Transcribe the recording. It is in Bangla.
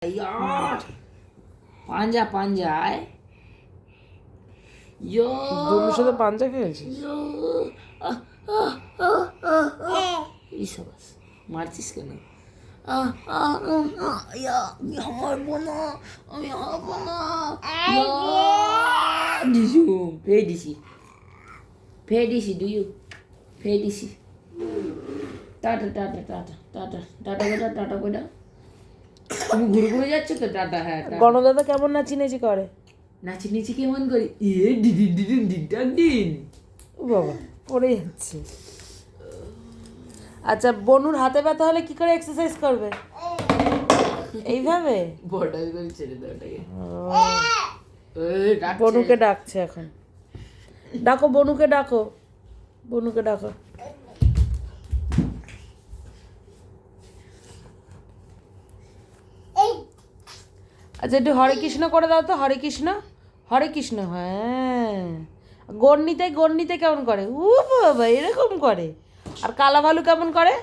यार পাঞ্জা পাঞ্জায় দুলুর সাথে পাঞ্জা খেয়েছিস? ইসাবাস মারছিস কেন? আমি হারবো না, আমি হারবো না। দিশু ফেয়ে দিছি, ফেয়ে দিছি, দুইও ফেয়ে দিছি। Tata tata tata tata tata বেটা, টাটা বেটা। তুমি ঘুরে ঘুরে যাচ্ছ তো? টাটা। হ্যাঁ, গণদাদা কেমন নাচিনেচি করে? নাচি নিচি কেমন করি? দিদিন দিদিন দিন টান দিন। ও বাবা, পড়ে যাচ্ছে। আচ্ছা, বনুর হাতে ব্যথা হলে কি করে এক্সারসাইজ করবে? এইভাবে? বড়টাই করে ছেড়ে দাও ওটাকে। বনুকে ডাকছে এখন। ডাকো বনুকে, ডাকো বনুকে, ডাকো। আচ্ছা, একটু হরে কৃষ্ণ করে দাও তো। হরে কৃষ্ণ, হরে কৃষ্ণ। হ্যাঁ, গণ্ডিতে গণ্ডিতে কেমন করে? ও বাবা, এরকম করে। আর কালা ভালু কেমন করে?